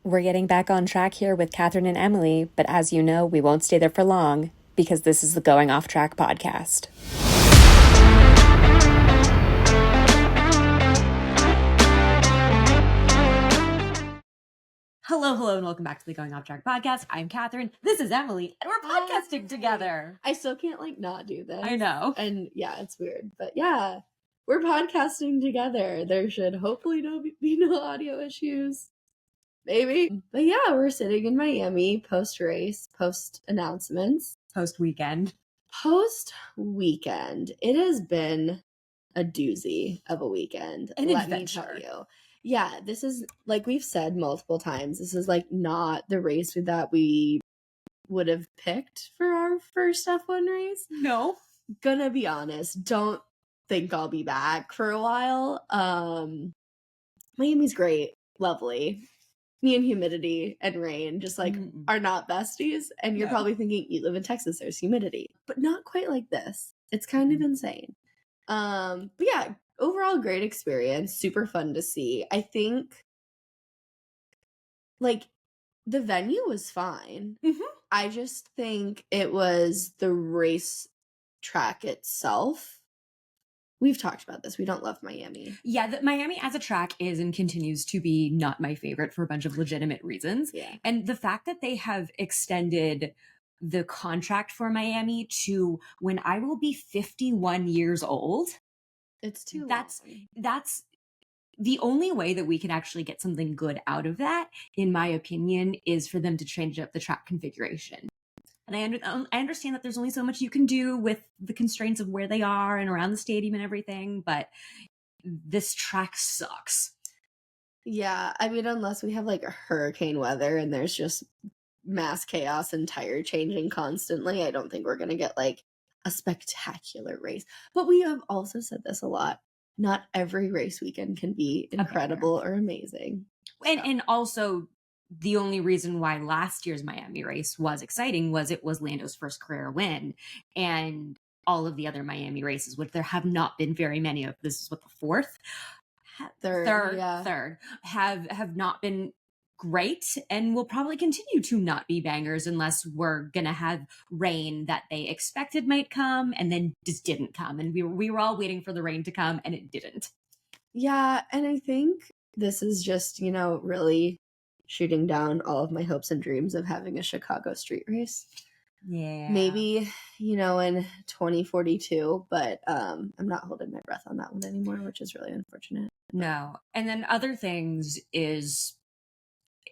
We're getting back on track here with Kathryn and Emily, but as you know, we won't stay there for long because this is the Going Off Track podcast. Hello, and welcome back to the Going Off Track podcast. I'm Kathryn. This is Emily, and we're podcasting together. I still can't not do this. I know. And yeah, it's weird. But yeah, we're podcasting together. There should hopefully be no audio issues. Maybe. But yeah, we're sitting in Miami post-race, post-announcements. Post-weekend. Post-weekend. It has been a doozy of a weekend. Let me tell you. Yeah, this is, like we've said multiple times, this is not the race that we would have picked for our first F1 race. No. Gonna be honest, don't think I'll be back for a while. Miami's great, lovely. Me and humidity and rain just are not besties. And you're probably thinking, you live in Texas, there's humidity. But not quite like this. It's kind of insane. But yeah, overall great experience, super fun to see. I think the venue was fine. Mm-hmm. I just think it was the race track itself. We've talked about this. We don't love Miami. Yeah, Miami as a track is and continues to be not my favorite for a bunch of legitimate reasons. Yeah. And the fact that they have extended the contract for Miami to when I will be 51 years old. It's too That's long. That's the only way that we can actually get something good out of that, in my opinion, is for them to change up the track configuration. And I understand that there's only so much you can do with the constraints of where they are and around the stadium and everything, but this track sucks. Yeah, I mean, unless we have a hurricane weather and there's just mass chaos and tire changing constantly, I don't think we're going to get a spectacular race. But we have also said this a lot. Not every race weekend can be incredible or amazing. And also, the only reason why last year's Miami race was exciting was it was Lando's first career win. And all of the other Miami races, which there have not been very many of, this is what, the fourth? Third, have not been great and will probably continue to not be bangers unless we're gonna have rain that they expected might come and then just didn't come. And we were all waiting for the rain to come and it didn't. Yeah, and I think this is just, really shooting down all of my hopes and dreams of having a Chicago street race. Yeah. Maybe, in 2042, but I'm not holding my breath on that one anymore, which is really unfortunate. No. And then other things is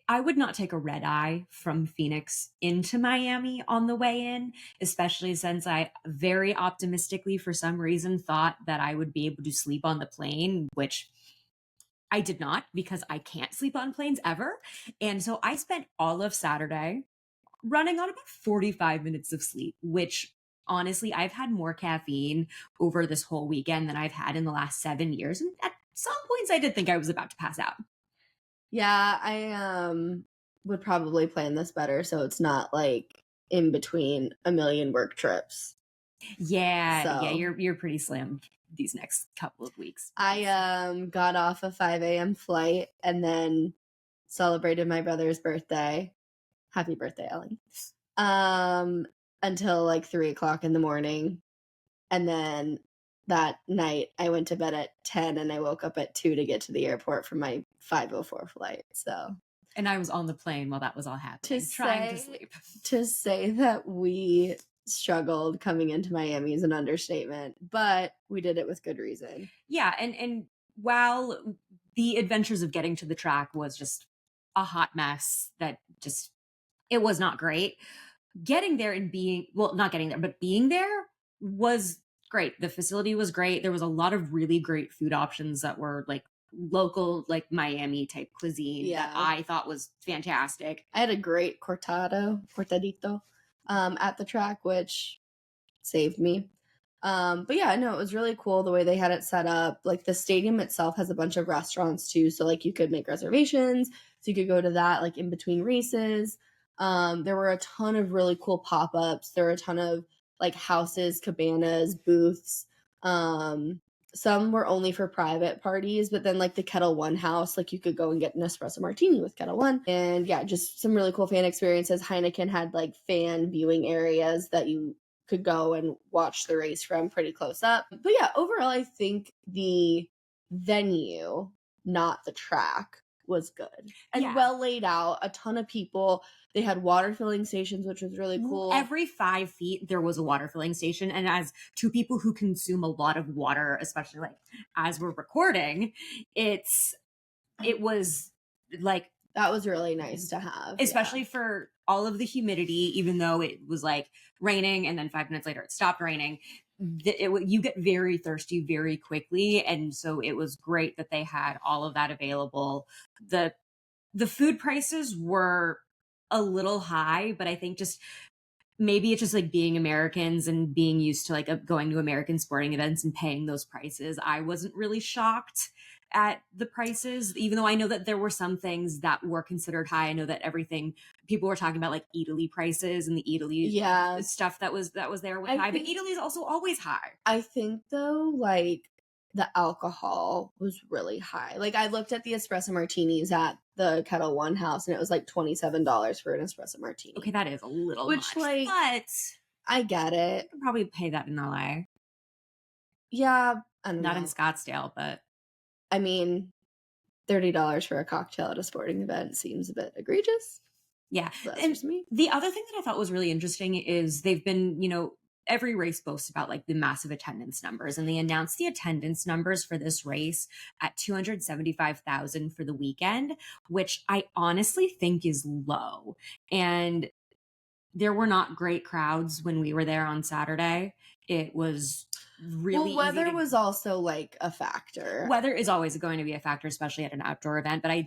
I would not take a red eye from Phoenix into Miami on the way in, especially since I very optimistically, for some reason, thought that I would be able to sleep on the plane, which I did not because I can't sleep on planes ever. And so I spent all of Saturday running on about 45 minutes of sleep, which honestly, I've had more caffeine over this whole weekend than I've had in the last 7 years. And at some points I did think I was about to pass out. Yeah, I would probably plan this better so it's not in between a million work trips. Yeah, you're pretty slim these next couple of weeks. I got off a 5 a.m. flight and then celebrated my brother's birthday. Happy birthday, Ellie. Until 3 o'clock in the morning. And then that night I went to bed at 10 and I woke up at 2 to get to the airport for my 5:04 flight. So, and I was on the plane while that was all happening, trying to sleep. To say that we struggled coming into Miami is an understatement, but we did it with good reason. Yeah, and while the adventures of getting to the track was just a hot mess that just, it was not great. Getting there and not getting there, but being there was great. The facility was great. There was a lot of really great food options that were local, Miami type cuisine that I thought was fantastic. I had a great cortadito at the track, which saved me. But yeah, no, it was really cool the way they had it set up. The stadium itself has a bunch of restaurants too, so you could make reservations, so you could go to that in between races. There were a ton of really cool pop-ups. There were a ton of houses, cabanas, booths. some were only for private parties, but then like the Kettle One house, like you could go and get an espresso martini with Kettle One. And yeah, just some really cool fan experiences. Heineken had like fan viewing areas that you could go and watch the race from pretty close up. But yeah, overall, I think the venue, not the track, was good and Yeah. well laid out. A ton of people. They had water filling stations, which was really cool. Every 5 feet, there was a water filling station. And as two people who consume a lot of water, especially like as we're recording, it was like, that was really nice to have. especially for all of the humidity, even though it was like raining and then 5 minutes later it stopped raining. You get very thirsty very quickly. And so it was great that they had all of that available. The food prices were a little high, but I think just maybe it's just like being Americans and being used to like going to American sporting events and paying those prices. I wasn't really shocked at the prices, even though I know that there were some things that were considered high. I know that people were talking about like Italy prices, and the Italy stuff that was there was high, but Italy is also always high. I think though, like the alcohol was really high. Like I looked at the espresso martinis at the Kettle One house and it was like $27 for an espresso martini. Okay, that is a little much, like, but I get it. You could probably pay that in LA. Yeah, I don't know. Not in Scottsdale, but I mean, $30 for a cocktail at a sporting event seems a bit egregious. Yeah. That's and just me. The other thing that I thought was really interesting is they've been, every race boasts about like the massive attendance numbers, and they announced the attendance numbers for this race at 275,000 for the weekend, which I honestly think is low. And there were not great crowds when we were there on Saturday. It was really weather was also like a factor. Weather is always going to be a factor, especially at an outdoor event. But I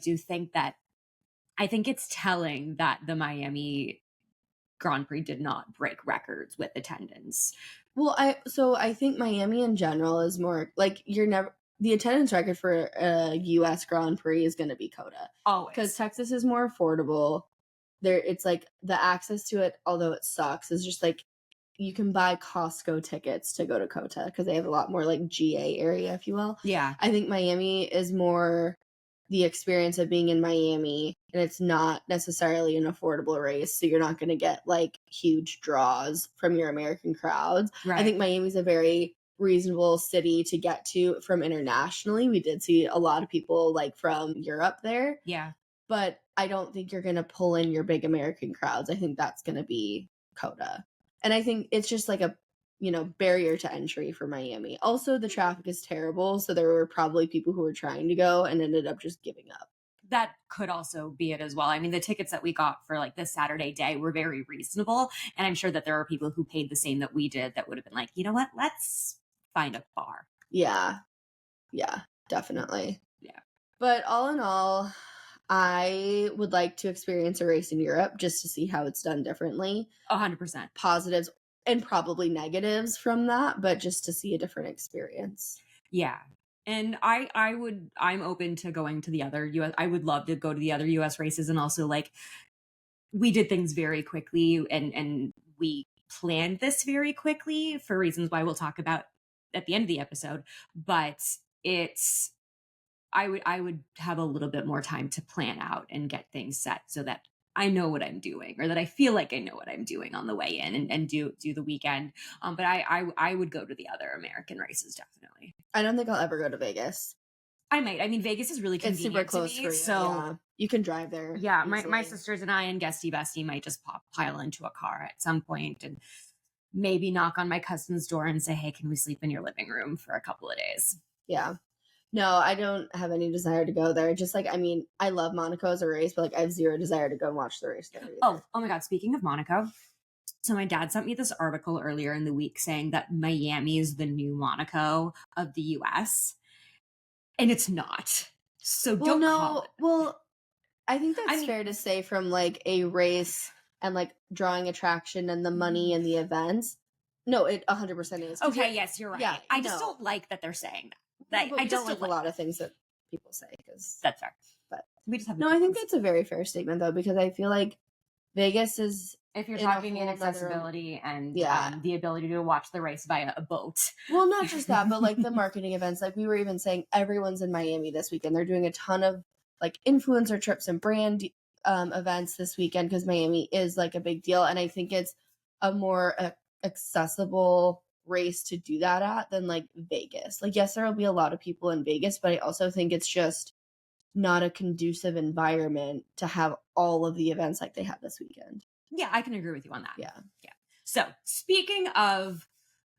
think it's telling that the Miami Grand Prix did not break records with attendance. Well, I think Miami in general is more like the attendance record for a U.S. Grand Prix is going to be COTA. Always. Because Texas is more affordable. It's like the access to it, although it sucks, is just like you can buy Costco tickets to go to COTA because they have a lot more like GA area, if you will. Yeah. I think Miami is more the experience of being in Miami, and it's not necessarily an affordable race, so you're not going to get like huge draws from your American crowds. Right. I think Miami's a very reasonable city to get to from internationally. We did see a lot of people like from Europe there. Yeah. But I don't think you're going to pull in your big American crowds. I think that's going to be COTA. And I think it's just like a, barrier to entry for Miami. Also, the traffic is terrible. So there were probably people who were trying to go and ended up just giving up. That could also be it as well. I mean, the tickets that we got for like this Saturday day were very reasonable. And I'm sure that there are people who paid the same that we did that would have been like, you know what, let's find a bar. Yeah. Yeah, definitely. Yeah. But all in all, I would like to experience a race in Europe just to see how it's done differently. 100%. Positives and probably negatives from that, but just to see a different experience. Yeah. And I'm open to going to the other US. I would love to go to the other US races. And also like we did things very quickly and we planned this very quickly for reasons why we'll talk about at the end of the episode. But I would have a little bit more time to plan out and get things set so that I know what I'm doing, or that I feel like I know what I'm doing on the way in and do the weekend. But I would go to the other American races, definitely. I don't think I'll ever go to Vegas. I might. I mean, Vegas is really convenient. It's super close to me, for you. So yeah. You can drive there. Yeah, my sisters and I and Guesty Bestie might just pile into a car at some point and maybe knock on my cousin's door and say, hey, can we sleep in your living room for a couple of days? Yeah. No, I don't have any desire to go there. Just like, I mean, I love Monaco as a race, but like I have zero desire to go and watch the race there either. Oh my God. Speaking of Monaco, so my dad sent me this article earlier in the week saying that Miami is the new Monaco of the US. And it's not. So don't call it. Well, I think that's fair to say from like a race and like drawing attraction and the money and the events. No, it 100% is. Okay, yes, you're right. Yeah, I just don't like that they're saying that. I just don't like a lot of things that people say because that's fair. But we just have I think that's a very fair statement though, because I feel like Vegas is If you're in a talking whole nother inaccessibility and yeah. the ability to watch the race via a boat. Well, not just that, but like the marketing events. Like we were even saying, everyone's in Miami this weekend. They're doing a ton of like influencer trips and brand events this weekend because Miami is like a big deal, and I think it's a more accessible race to do that at than like Vegas. Like, yes, there will be a lot of people in Vegas, but I also think it's just not a conducive environment to have all of the events like they have this weekend. Yeah, I can agree with you on that. Yeah. Yeah. So speaking of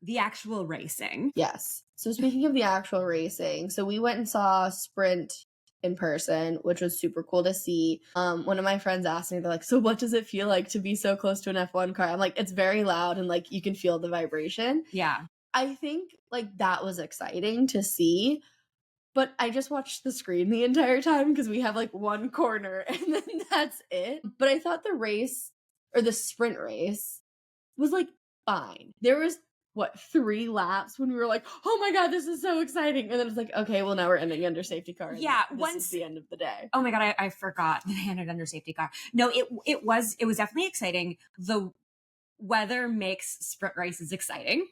the actual racing. Yes. So speaking of the actual racing, so we went and saw Sprint in person, which was super cool to see. One of my friends asked me, they're like, so what does it feel like to be so close to an F1 car? I'm like, it's very loud and like you can feel the vibration. Yeah. I think like that was exciting to see. But I just watched the screen the entire time because we have like one corner and then that's it. But I thought the race or the sprint race was like fine. There was what 3 laps when we were like, oh my god, this is so exciting. And then it's like, okay, well now we're ending under safety car. Yeah, this is the end of the day. Oh my god, I forgot they ended under safety car. No, it was definitely exciting. The weather makes sprint races exciting.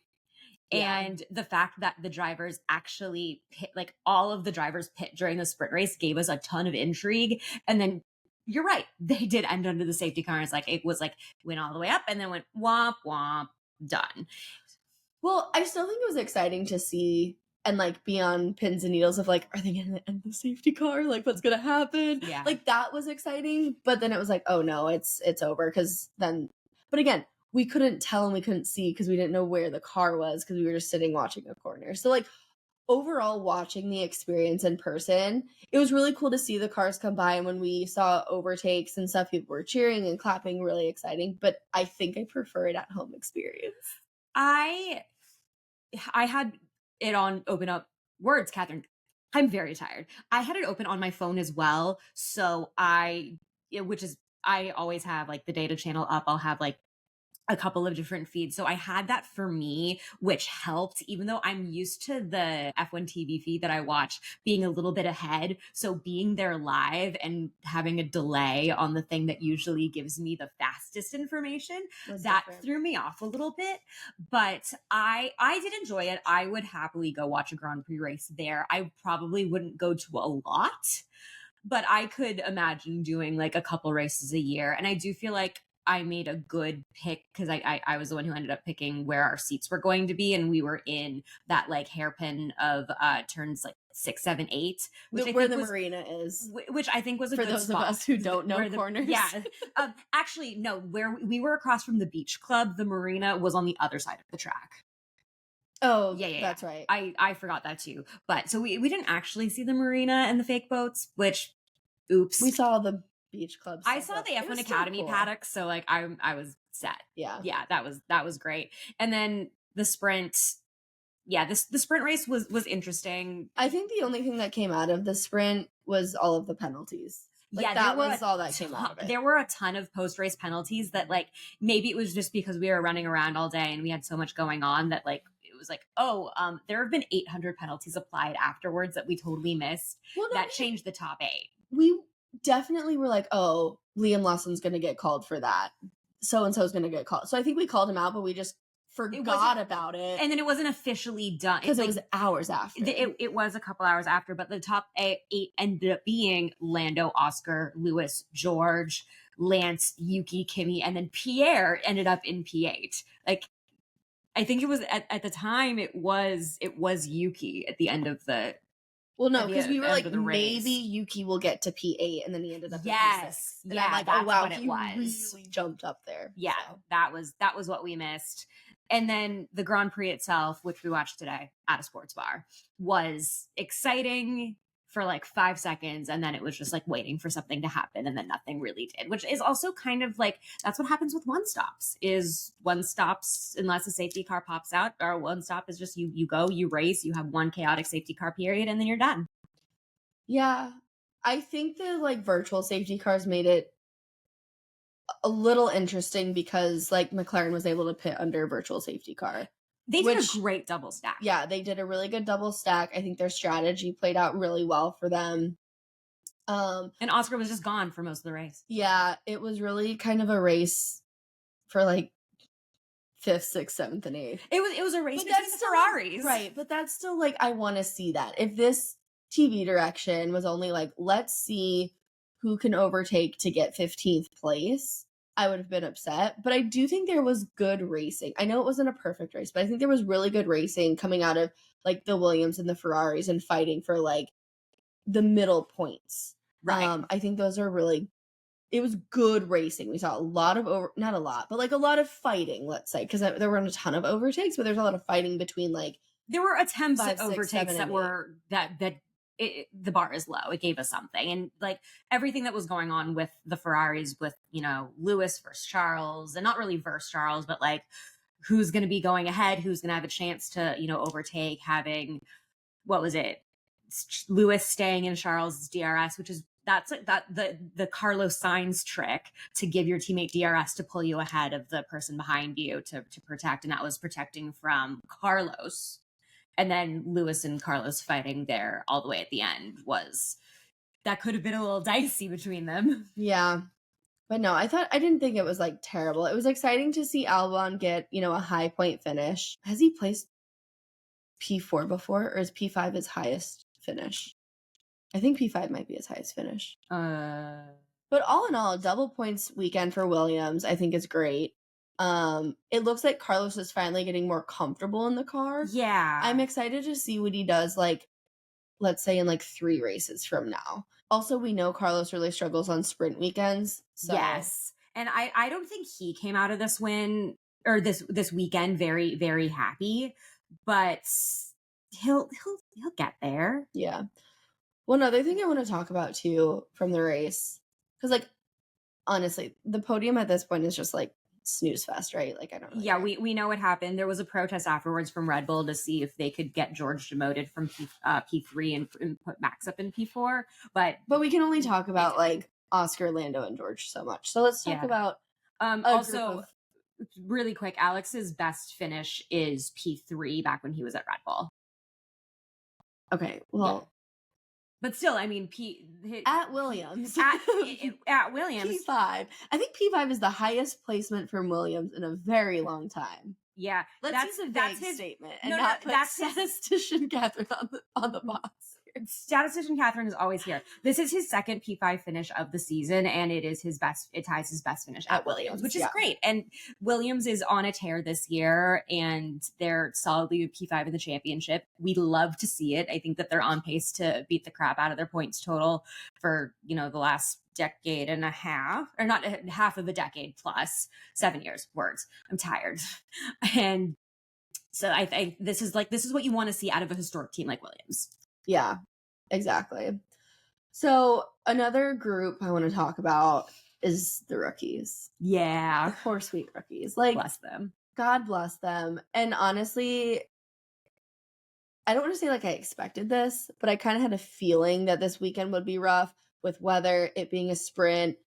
Yeah. And the fact that the drivers actually pit, like all of the drivers pit during the sprint race gave us a ton of intrigue. And then you're right, they did end under the safety car. It was like went all the way up and then went womp womp, done. Well, I still think it was exciting to see and like be on pins and needles of like, are they gonna end the safety car? Like what's gonna happen? Yeah. Like that was exciting. But then it was like, oh no, it's over. Cause then but again, we couldn't tell and we couldn't see because we didn't know where the car was because we were just sitting watching a corner. So like overall watching the experience in person, it was really cool to see the cars come by, and when we saw overtakes and stuff, people were cheering and clapping, really exciting. But I think I prefer it at home experience. I had it on open up words, Kathryn. I'm very tired. I had it open on my phone as well. So I always have like the data channel up. I'll have like a couple of different feeds. So I had that for me, which helped, even though I'm used to the F1 TV feed that I watch being a little bit ahead. So being there live and having a delay on the thing that usually gives me the fastest information, that threw me off a little bit. But I did enjoy it. I would happily go watch a Grand Prix race there. I probably wouldn't go to a lot, but I could imagine doing like a couple races a year. And I do feel like I made a good pick because I was the one who ended up picking where our seats were going to be, and we were in that like hairpin of turns like 6, 7, 8, where the marina is, which I think was a for good those spot. of us who don't know corners. Yeah, actually, no. Where we were across from the beach club, the marina was on the other side of the track. Oh, yeah, that's right. I forgot that too. But so we didn't actually see the marina and the fake boats, which, oops, we saw the beach clubs. I saw the F1 Academy paddock, so like I was set. Yeah, that was great. And then the sprint, the sprint race was interesting. I think the only thing that came out of the sprint was all of the penalties. Like, that was all that came out of it. There were a ton of post-race penalties that like maybe it was just because we were running around all day and we had so much going on that like it was like, there have been 800 penalties applied afterwards that we totally missed. Well, that changed the top 8. We definitely were like, oh, Liam Lawson's going to get called for that. So-and-so is going to get called. So I think we called him out, but we just forgot about it. And then it wasn't officially done. Because it was hours after. It was a couple hours after, but the top 8 ended up being Lando, Oscar, Lewis, George, Lance, Yuki, Kimi, and then Pierre ended up in P8. Like, I think it was at the time it was Yuki at the end of the. Well, no, because we were like, maybe Yuki will get to P8, and then he ended up in P6. And yeah, I'm like, that's oh wow, what it was. Really jumped up there. Yeah, so. that was what we missed. And then the Grand Prix itself, which we watched today at a sports bar, was exciting for like 5 seconds, and then it was just like waiting for something to happen, and then nothing really did, which is also kind of like that's what happens with one stops unless a safety car pops out, or one stop is just you go, you race, you have one chaotic safety car period, and then you're done. Yeah, I think the like virtual safety cars made it a little interesting because like McLaren was able to pit under a virtual safety car. They did a great double stack. Yeah, they did a really good double stack. I think their strategy played out really well for them. And Oscar was just gone for most of the race. Yeah, it was really kind of a race for like 5th, 6th, 7th, and 8th. It was a race But between that's the still, Ferraris. right, but that's still like, I want to see that. If this TV direction was only like, let's see who can overtake to get 15th place, I would have been upset. But I do think there was good racing. I know it wasn't a perfect race, but I think there was really good racing coming out of like the Williams and the Ferraris and fighting for like the middle points. Right. I think those are really, it was good racing. We saw a lot of not a lot, but like a lot of fighting, let's say, because there weren't a ton of overtakes, but there's a lot of fighting between like, there were attempts 5, at 6, overtakes 7, that and were the bar is low. It gave us something. And like everything that was going on with the Ferraris with, you know, Lewis versus Charles, and not really versus Charles, but like who's going to be going ahead, who's going to have a chance to, you know, overtake, having, what was it? Lewis staying in Charles' DRS, which is the Carlos Sainz trick to give your teammate DRS to pull you ahead of the person behind you to protect. And that was protecting from Carlos. And then Lewis and Carlos fighting there all the way at the end that could have been a little dicey between them. yeah. But no, I didn't think it was like terrible. It was exciting to see Albon get, you know, a high point finish. Has he placed P4 before, or is P5 his highest finish? I think P5 might be his highest finish. But all in all, double points weekend for Williams, I think is great. It looks like Carlos is finally getting more comfortable in the car. Yeah. I'm excited to see what he does, like, let's say in like 3 races from now. Also, we know Carlos really struggles on sprint weekends. So. Yes. And I don't think he came out of this win or this weekend very, very happy, but he'll get there. Yeah. One other thing I want to talk about too from the race, because like honestly, the podium at this point is just like snooze fest, right? Like I don't know. Yeah, we know what happened. There was a protest afterwards from Red Bull to see if they could get George demoted from P3 and put Max up in P4. But we can only talk about like Oscar, Lando, and George so much. So let's talk about also really quick. Alex's best finish is P3 back when he was at Red Bull. Okay, well. Yeah. But still, I mean, at Williams. At Williams. P5. I think P5 is the highest placement from Williams in a very long time. Yeah. Let's use a vague statement and not put statistician Kathryn on the box. Statistician Kathryn is always here. This is his second P5 finish of the season, and it ties his best finish at Williams, which is great. And Williams is on a tear this year, and they're solidly P5 in the championship. We love to see it. I think that they're on pace to beat the crap out of their points total for, you know, the last decade and a half, or not half of a decade plus 7 years. Words. I'm tired. And so I think this is what you want to see out of a historic team like Williams. Yeah, exactly. So another group I want to talk about is the rookies. Yeah. The poor sweet rookies. Like, bless them. God bless them. And honestly, I don't want to say like I expected this, but I kind of had a feeling that this weekend would be rough with weather, it being a sprint.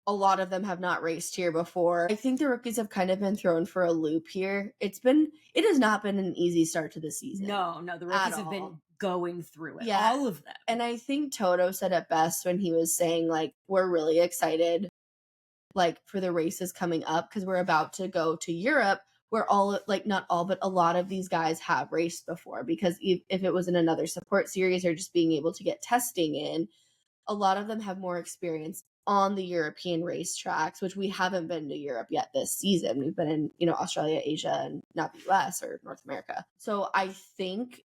A lot of them have not raced here before. I think the rookies have kind of been thrown for a loop here. It has not been an easy start to the season. No, the rookies have been going through it. Yeah. All of them. And I think Toto said it best when he was saying, like, we're really excited, like, for the races coming up because we're about to go to Europe where all, like, not all, but a lot of these guys have raced before, because if it was in another support series or just being able to get testing in, a lot of them have more experience on the European racetracks, which we haven't been to Europe yet this season. We've been in, you know, Australia, Asia, and not the US or North America. So I think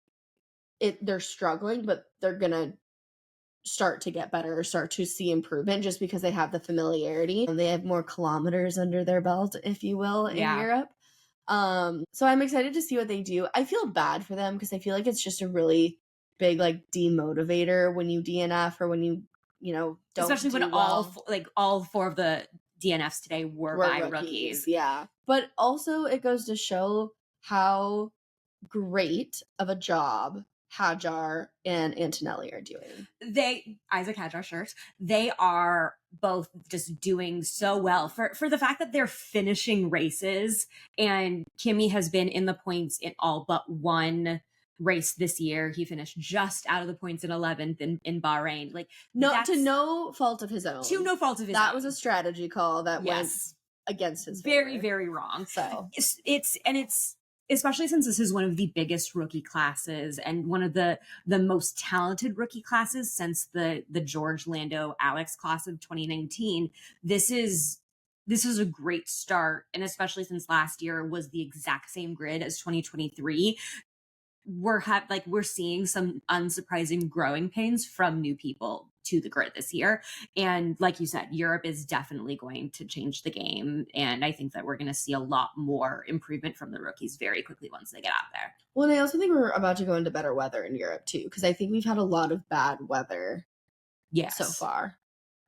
they're struggling, but they're gonna start to get better or start to see improvement just because they have the familiarity. They have more kilometers under their belt, if you will, in Europe. So I'm excited to see what they do. I feel bad for them because I feel like it's just a really big like demotivator when you DNF or when you know, don't, especially when all 4 of the DNFs today were by rookies. Yeah. But also it goes to show how great of a job Hadjar and Antonelli are doing. Isaac Hadjar shirt, they are both just doing so well for the fact that they're finishing races, and Kimi has been in the points in all but one race this year. He finished just out of the points in 11th in Bahrain. Like, to no fault of his own. To no fault of his own. That was a strategy call that went against his very, favor. very wrong. So It's especially since this is one of the biggest rookie classes and one of the most talented rookie classes since the George Lando Alex class of 2019. This is a great start, and especially since last year was the exact same grid as 2023, we're seeing some unsurprising growing pains from new people to the grid this year. And like you said, Europe is definitely going to change the game. And I think that we're going to see a lot more improvement from the rookies very quickly once they get out there. Well, and I also think we're about to go into better weather in Europe too, because I think we've had a lot of bad weather so far.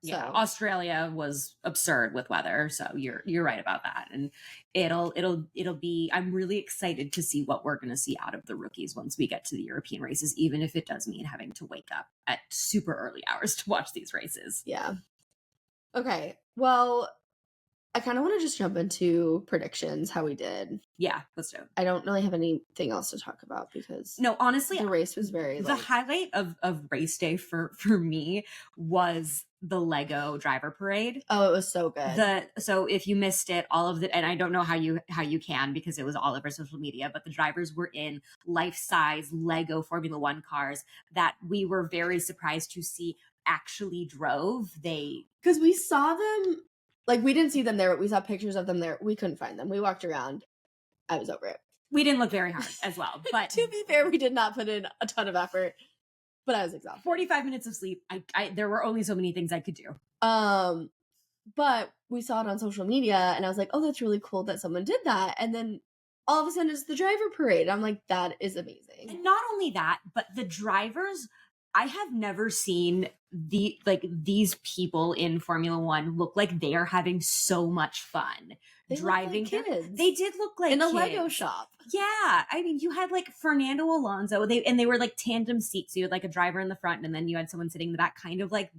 Yeah, So Australia was absurd with weather, so you're right about that. And it'll be, I'm really excited to see what we're going to see out of the rookies once we get to the European races, even if it does mean having to wake up at super early hours to watch these races. Yeah. Okay. Well, I kind of want to just jump into predictions, how we did. Yeah, let's do it. I don't really have anything else to talk about because no, honestly, the race was very the highlight of race day for me was the Lego driver parade. Oh, it was so good. So if you missed it, all of the, and I don't know how you can because it was all over social media, but the drivers were in life-size Lego Formula One cars that we were very surprised to see actually drove. Because we saw them, like we didn't see them there, but we saw pictures of them there. We couldn't find them. We walked around. I was over it. We didn't look very hard as well, but to be fair, we did not put in a ton of effort. But I was exhausted. 45 minutes of sleep. There were only so many things I could do. But we saw it on social media, and I was like, "Oh, that's really cool that someone did that." And then all of a sudden, it's the driver parade. I'm like, "That is amazing." And not only that, but the drivers. I have never seen these people in Formula One look like they are having so much fun. They driving like kids. They did look like in a kids. Lego shop. Yeah, I mean, you had like Fernando Alonso. They were like tandem seats. So you had like a driver in the front, and then you had someone sitting in the back. Kind of like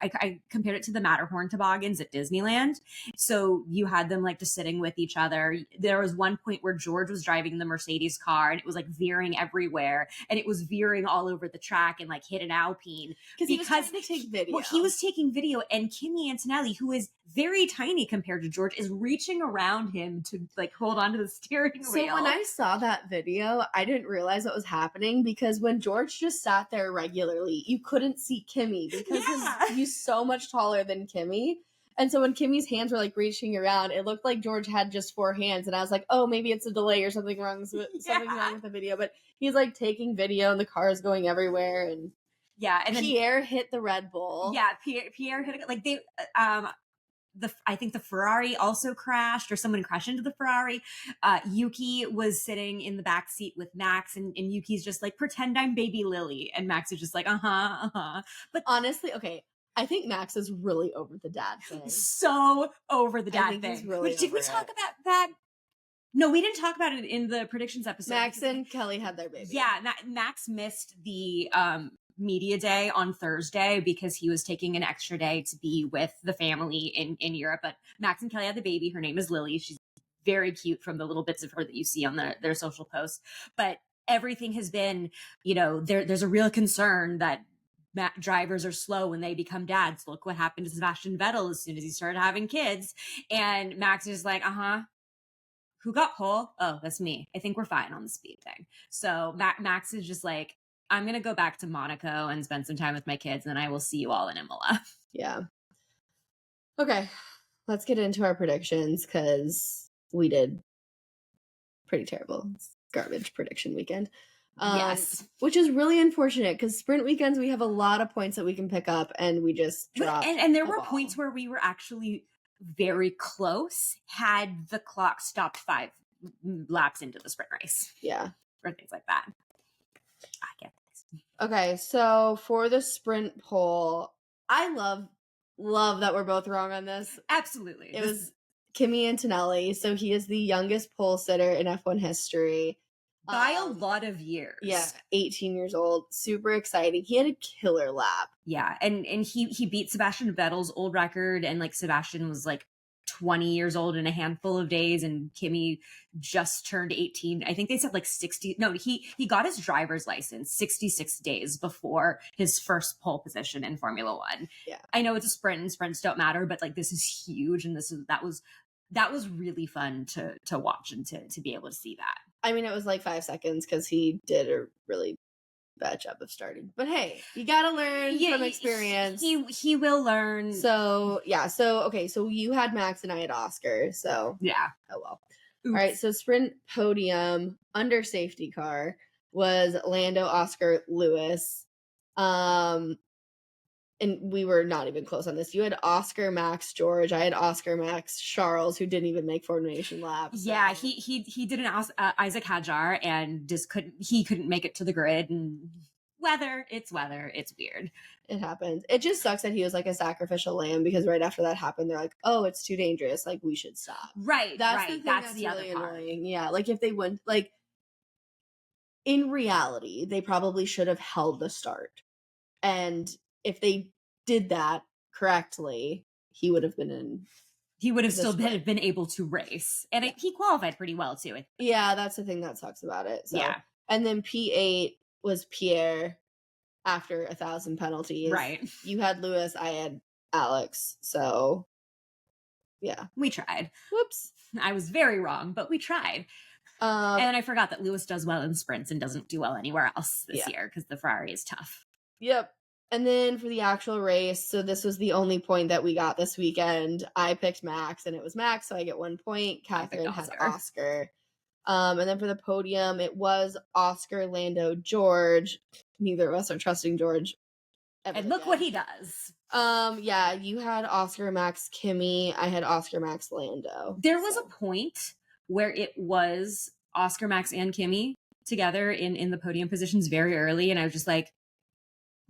I compared it to the Matterhorn toboggans at Disneyland. So you had them like just sitting with each other. There was one point where George was driving the Mercedes car, and it was like veering everywhere, and it was veering all over the track and like hit an Alpine because he was trying to take video. Well, he was taking video, and Kimi Antonelli, who is very tiny compared to George, is reaching around him to like hold onto the steering wheel. So when I saw that video, I didn't realize what was happening because when George just sat there regularly, you couldn't see Kimi because he's so much taller than Kimi. And so when Kimi's hands were like reaching around, it looked like George had just 4 hands. And I was like, oh, maybe it's a delay or something wrong with the video. But he's like taking video and the car is going everywhere. And and then Pierre hit the Red Bull. Yeah, Pierre hit it. Like they I think the Ferrari also crashed, or someone crashed into the Ferrari. Yuki was sitting in the back seat with Max, and Yuki's just like, pretend I'm baby Lily, and Max is just like, But honestly, okay, I think Max is really over the dad thing. So over the dad thing. Really did we talk about that? No, we didn't talk about it in the predictions episode. Max and Kelly had their baby. Yeah, Max missed the media day on Thursday because he was taking an extra day to be with the family in Europe. But Max and Kelly had the baby. Her name is Lily. She's very cute from the little bits of her that you see on their social posts. But everything has been, there's a real concern that drivers are slow when they become dads. Look what happened to Sebastian Vettel as soon as he started having kids. And Max is like, who got pole? Oh, that's me. I think we're fine on the speed thing. So Max is just like, I'm going to go back to Monaco and spend some time with my kids, and then I will see you all in Imola. Yeah. Okay. Let's get into our predictions because we did pretty terrible. It's garbage prediction weekend. Yes. Which is really unfortunate because sprint weekends, we have a lot of points that we can pick up and we just dropped. And there were points where we were actually very close had the clock stopped 5 laps into the sprint race. Yeah. Or things like that. I get this. Okay, so for the sprint poll, I love that we're both wrong on this. Absolutely. It was Kimi Antonelli, so he is the youngest pole sitter in F1 history. By a lot of years. Yeah, 18 years old. Super exciting. He had a killer lap. Yeah, and he beat Sebastian Vettel's old record, and like Sebastian was like 20 years old in a handful of days, and Kimi just turned 18. I think they said like 60. No, he got his driver's license 66 days before his first pole position in Formula One. Yeah. I know it's a sprint and sprints don't matter, but like this is huge, and that was that was really fun to watch and to be able to see that. I mean, it was like 5 seconds because he did a really bad job of starting. But hey, you gotta learn from experience. He will learn. So yeah, okay, so you had Max and I had Oscar. So yeah. Oh well. Oops. All right, so sprint podium under safety car was Lando, Oscar, Lewis. And we were not even close on this. You had Oscar, Max, George. I had Oscar, Max, Charles, who didn't even make formation laps. Yeah, he did an Isaac Hadjar and just couldn't make it to the grid. And it's weather. It's weird. It happens. It just sucks that he was like a sacrificial lamb because right after that happened, they're like, "Oh, it's too dangerous. Like we should stop." Right. That's the thing that's the really other part. annoying. Yeah, like if they wouldn't, like in reality, they probably should have held the start, and if they did that correctly, he would have been in. He would have still been able to race, and he qualified pretty well too. Yeah, that's the thing that sucks about it. So. Yeah, and then P8 was Pierre after 1,000 penalties. Right. You had Lewis, I had Alex. So, yeah, we tried. Whoops, I was very wrong, but we tried. And I forgot that Lewis does well in sprints and doesn't do well anywhere else this year because the Ferrari is tough. Yep. And then for the actual race, so this was the only point that we got this weekend. I picked Max, and it was Max, so I get 1 point. Kathryn had Oscar. And then for the podium, it was Oscar, Lando, George. Neither of us are trusting George. And look what he does. Yeah, you had Oscar, Max, Kimmy. I had Oscar, Max, Lando. There was a point where it was Oscar, Max, and Kimmy together in the podium positions very early, and I was just like,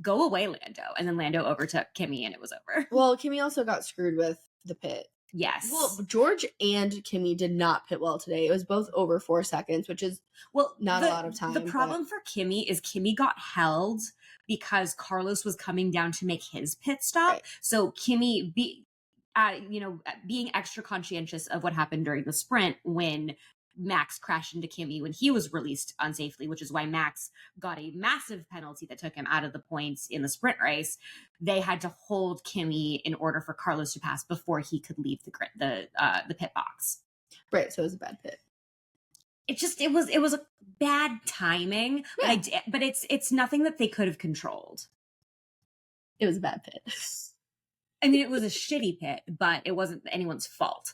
go away, Lando. And then Lando overtook Kimmy, and it was over. Well, Kimmy also got screwed with the pit. Yes. Well, George and Kimmy did not pit well today. It was both over 4 seconds, which is not a lot of time. The problem for Kimmy is Kimmy got held because Carlos was coming down to make his pit stop. Right. So Kimmy, being extra conscientious of what happened during the sprint when Max crashed into Kimmy when he was released unsafely, which is why Max got a massive penalty that took him out of the points in the sprint race. They had to hold Kimmy in order for Carlos to pass before he could leave the pit box. Right, so it was a bad pit. It was a bad timing, yeah. but it's nothing that they could have controlled. It was a bad pit. I mean, it was a shitty pit, but it wasn't anyone's fault.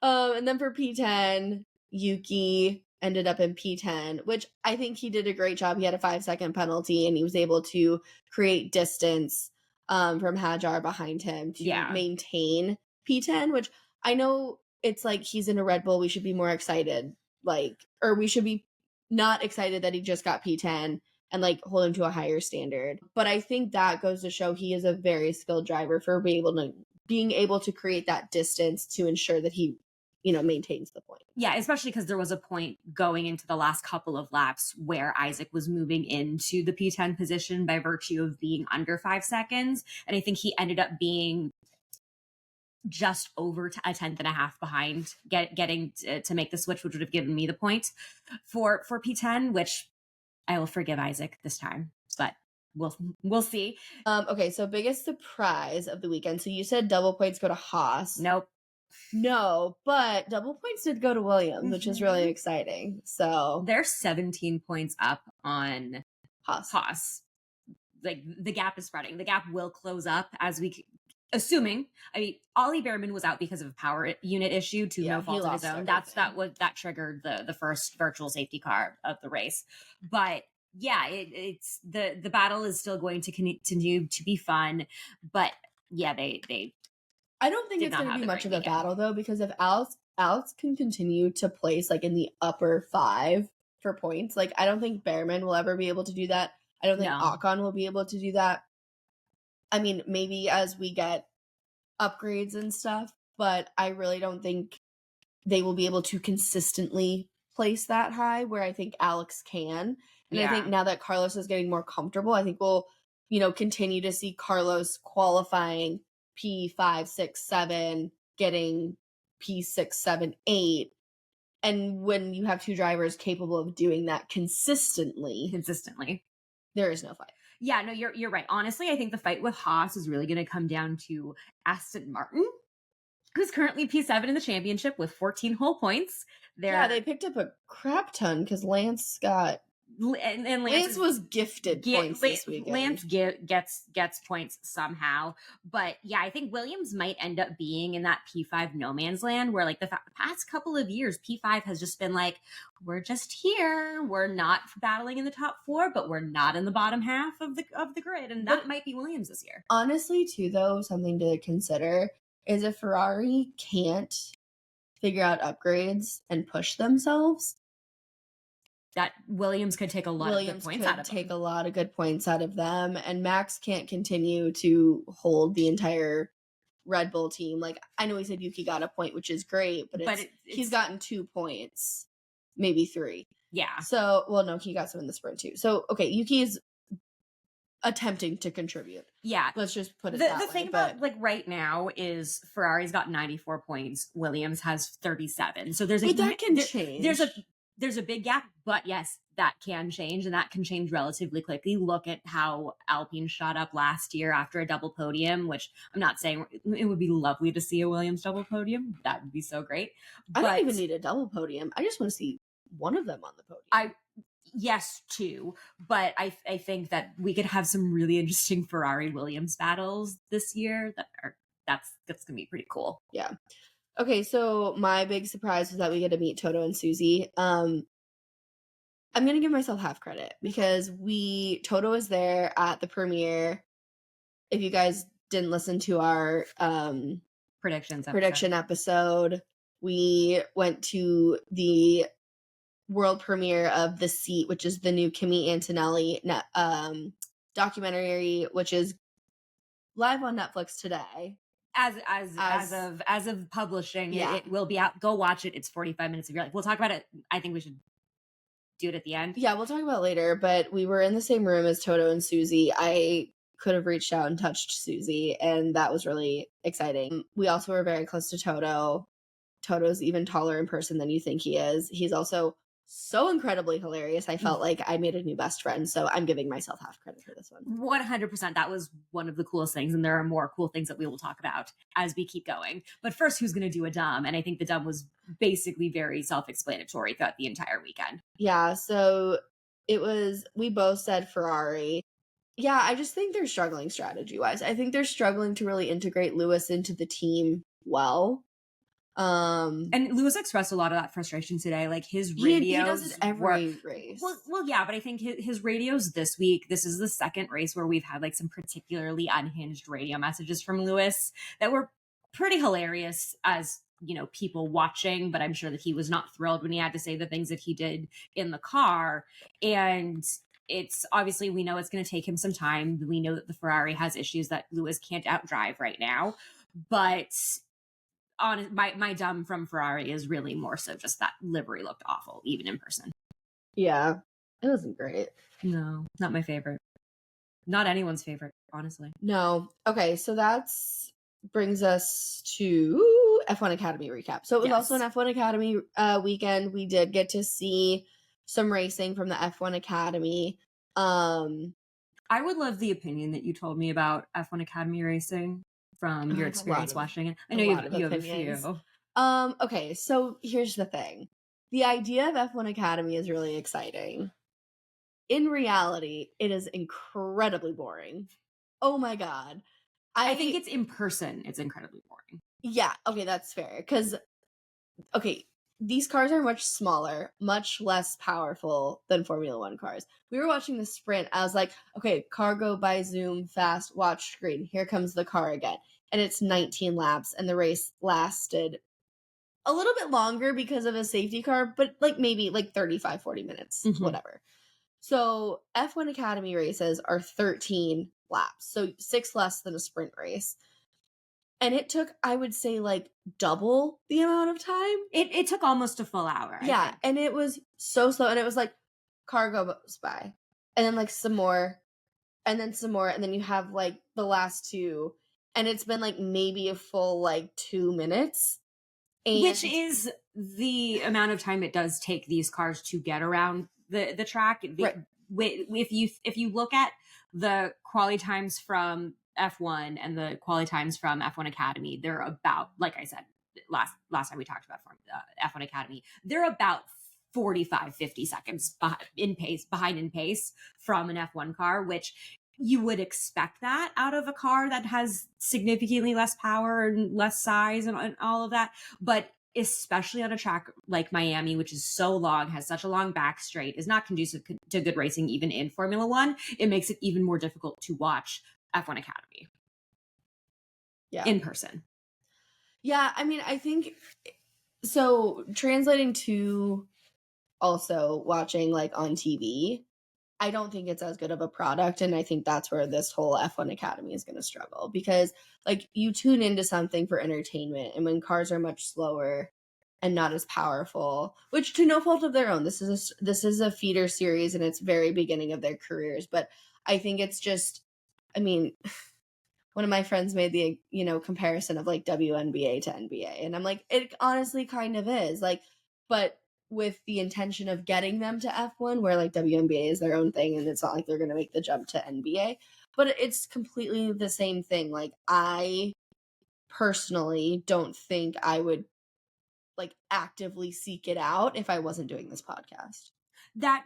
And then for P10, Yuki ended up in P10, which I think he did a great job. He had a 5-second penalty, and he was able to create distance from Hadjar behind him to maintain P10, which I know it's like he's in a Red Bull. We should be more excited, or we should be not excited that he just got P10 and hold him to a higher standard. But I think that goes to show he is a very skilled driver for being able to create that distance to ensure that he maintains the point. Yeah, especially because there was a point going into the last couple of laps where Isaac was moving into the P10 position by virtue of being under 5 seconds. And I think he ended up being just over a tenth and a half behind getting to make the switch, which would have given me the point for P10, which I will forgive Isaac this time, but we'll see. Okay, so biggest surprise of the weekend. So you said double points go to Haas. Nope. No, but double points did go to Williams, which is really exciting. So they're 17 points up on Haas. The gap is spreading. The gap will close up as we, assuming. I mean, Ollie Behrman was out because of a power unit issue to no fault of his own. That triggered the first virtual safety car of the race. But yeah, it's the battle is still going to continue to be fun. But yeah, they I don't think it's going to be much of a battle, though, because if Alex can continue to place in the upper 5 for points, I don't think Behrman will ever be able to do that. I don't think Ocon will be able to do that. I mean, maybe as we get upgrades and stuff, but I really don't think they will be able to consistently place that high where I think Alex can. And I think now that Carlos is getting more comfortable, I think we'll, continue to see Carlos qualifying P5, 6, 7, getting P6, 7, 8. And when you have two drivers capable of doing that consistently, there is no fight. Yeah, no, you're right. Honestly, I think the fight with Haas is really going to come down to Aston Martin. who's currently P7 in the championship with 14 whole points. Yeah, they picked up a crap ton because Lance got and Lance was gifted points this weekend. Lance gets points somehow, but yeah, I think Williams might end up being in that P5 no man's land where like the past couple of years, P5 has just been like, we're just here, we're not battling in the top 4, but we're not in the bottom half of the grid, and that might be Williams this year. Honestly, too, though, something to consider is if Ferrari can't figure out upgrades and push themselves, that Williams could take a lot of good points out of them. take a lot of good points out of them, and Max can't continue to hold the entire Red Bull team. Like, I know he said Yuki got a point, which is great, but he's gotten 2 points, maybe 3. Yeah. So, well, no, he got some in the sprint too. So, okay, Yuki is attempting to contribute. Yeah. Let's just put it that way. The thing about like right now is Ferrari's got 94 points. Williams has 37. So there's that can change. There's a big gap, but yes, that can change, and that can change relatively quickly. Look at how Alpine shot up last year after a double podium, which I'm not saying it would be lovely to see a Williams double podium. That would be so great. I don't even need a double podium. I just want to see one of them on the podium. Yes, too. But I think that we could have some really interesting Ferrari Williams battles this year that's gonna be pretty cool. Yeah. Okay, so my big surprise was that we get to meet Toto and Susie. I'm gonna give myself half credit because Toto was there at the premiere. If you guys didn't listen to our prediction episode, we went to the world premiere of The Seat, which is the new Kimi Antonelli documentary, which is live on Netflix today. As of publishing, yeah. It will be out. Go watch it. It's 45 minutes of your life. We'll talk about it. I think we should do it at the end. Yeah, we'll talk about it later. But we were in the same room as Toto and Susie. I could have reached out and touched Susie, and that was really exciting. We also were very close to Toto. Toto's even taller in person than you think he is. He's also so incredibly hilarious. I felt like I made a new best friend, so I'm giving myself half credit for this one. 100%. That was one of the coolest things, and there are more cool things that we will talk about as we keep going. But first, who's going to do a dumb? And I think the dumb was basically very self-explanatory throughout the entire weekend. Yeah, so we both said Ferrari. Yeah, I just think they're struggling strategy-wise. I think they're struggling to really integrate Lewis into the team well. And Lewis expressed a lot of that frustration today. Like his radios, he does it every race. Well, yeah, but I think his radios this week. This is the second race where we've had like some particularly unhinged radio messages from Lewis that were pretty hilarious as people watching. But I'm sure that he was not thrilled when he had to say the things that he did in the car. And it's obviously, we know it's going to take him some time. We know that the Ferrari has issues that Lewis can't outdrive right now, but my dumb from Ferrari is really more so just that livery looked awful, even in person. Yeah, it wasn't great. No, not my favorite. Not anyone's favorite, honestly. No. Okay, so that's brings us to F1 Academy recap. So it was also an F1 Academy weekend. We did get to see some racing from the F1 Academy. I would love the opinion that you told me about F1 Academy racing from your experience watching it. I know you have a few. Okay, so here's the thing. The idea of F1 Academy is really exciting. In reality, it is incredibly boring. Oh my god. I think it's in person. It's incredibly boring. Yeah, okay, that's fair. Because, okay, these cars are much smaller, much less powerful than Formula One cars. We were watching the sprint. I was like, okay, car go by, zoom, fast, watch screen. Here comes the car again. And it's 19 laps, and the race lasted a little bit longer because of a safety car, but maybe 35, 40 minutes, whatever. So F1 Academy races are 13 laps, so 6 less than a sprint race. And it took, I would say, double the amount of time. It took almost a full hour. Yeah, and it was so slow. And it was car goes by, and then some more, and then some more, and then you have the last two. And it's been maybe a full 2 minutes. Which is the amount of time it does take these cars to get around the track. Right. If you look at the quality times from F1 and the quality times from F1 Academy, they're about, like I said, last time we talked about F1 Academy, they're about 45, 50 seconds behind in pace from an F1 car, which you would expect that out of a car that has significantly less power and less size and all of that. But especially on a track like Miami, which is so long, has such a long back straight, is not conducive to good racing, even in Formula One, it makes it even more difficult to watch F1 Academy in person. Yeah, I mean, I think so. Translating to also watching like on TV, I don't think it's as good of a product, and I think that's where this whole F1 Academy is going to struggle, because like you tune into something for entertainment, and when cars are much slower and not as powerful, which to no fault of their own, this is a feeder series and it's very beginning of their careers, but I think it's just, I mean, one of my friends made the, comparison of like WNBA to NBA. And I'm like, it honestly kind of is. Like, but with the intention of getting them to F1, where like WNBA is their own thing and it's not like they're going to make the jump to NBA. But it's completely the same thing. Like, I personally don't think I would like actively seek it out if I wasn't doing this podcast. That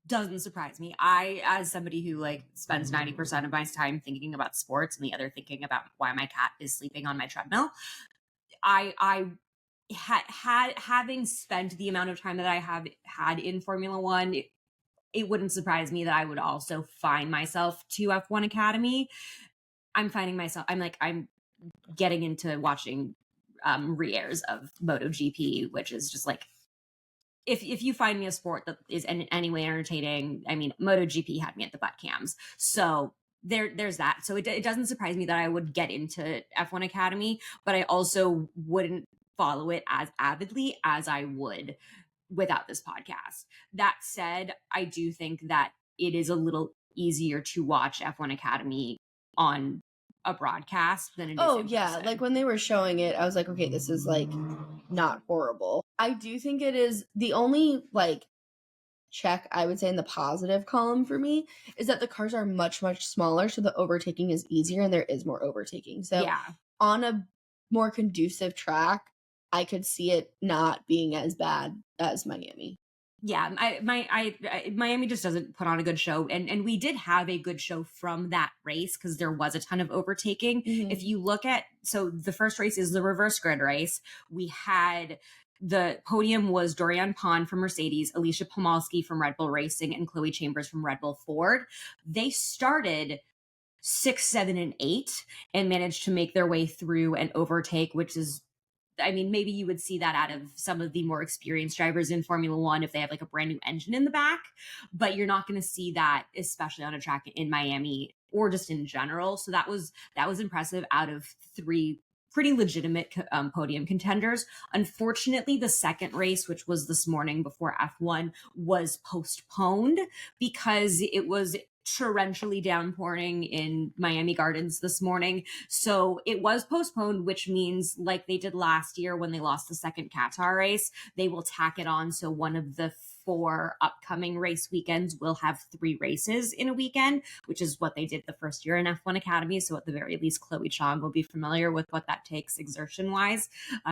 doesn't surprise me. I, as somebody who like spends 90% of my time thinking about sports and the other thinking about why my cat is sleeping on my treadmill, I having spent the amount of time that I have had in Formula One, it wouldn't surprise me that I would also find myself to F1 Academy. I'm getting into watching re-airs of MotoGP, which is just like, if you find me a sport that is in any way entertaining, I mean, MotoGP had me at the butt cams. So there's that. So it doesn't surprise me that I would get into F1 Academy, but I also wouldn't follow it as avidly as I would without this podcast. That said, I do think that it is a little easier to watch F1 Academy on a broadcast than it is Oh in yeah, person. like when they were showing it, I was like, okay, this is like not horrible. I do think it is the only like check I would say in the positive column for me is that the cars are much smaller, so the overtaking is easier and there is more overtaking. So Yeah. on a more conducive track, I could see it not being as bad as Miami. Yeah, Miami just doesn't put on a good show, and we did have a good show from that race because there was a ton of overtaking. Mhm. If you look at, so the first race is the reverse grid race. We had the podium was Dorian Pon from Mercedes, Alicia Pomolsky from Red Bull Racing, and Chloe Chambers from Red Bull Ford. They started 6, 7, and 8 and managed to make their way through and overtake, which is, I mean, maybe you would see that out of some of the more experienced drivers in Formula One if they have like a brand new engine in the back, but you're not going to see that, especially on a track in Miami or just in general. So that was impressive out of 3 pretty legitimate podium contenders. Unfortunately, the second race, which was this morning before F1, was postponed because it was torrentially downpouring in Miami Gardens this morning. So it was postponed, which means, like they did last year when they lost the second Qatar race, they will tack it on. So one of the 4 upcoming race weekends will have 3 races in a weekend, which is what they did the first year in F1 Academy. So at the very least, Chloe Chong will be familiar with what that takes exertion wise.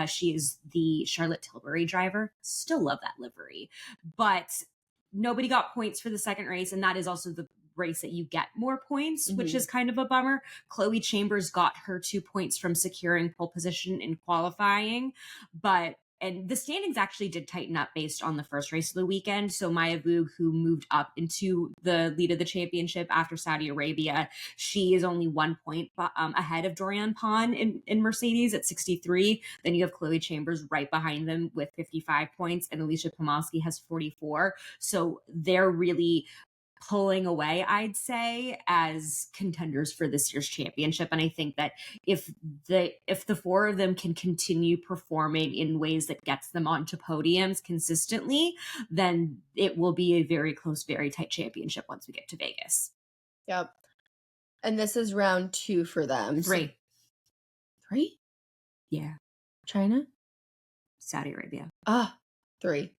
She is the Charlotte Tilbury driver. Still love that livery. But nobody got points for the second race, and that is also the race that you get more points, which is kind of a bummer. Chloe Chambers got her 2 points from securing pole position in qualifying, and the standings actually did tighten up based on the first race of the weekend. So Maya Vu, who moved up into the lead of the championship after Saudi Arabia, she is only 1 point ahead of Dorian Pon in Mercedes at 63. Then you have Chloe Chambers right behind them with 55 points, and Alicia Pomosky has 44. So they're really pulling away, I'd say, as contenders for this year's championship. And I think that if the 4 of them can continue performing in ways that gets them onto podiums consistently, then it will be a very close, very tight championship once we get to Vegas. Yep. And this is round 2 for them. 3. 3? Yeah. China? Saudi Arabia. 3.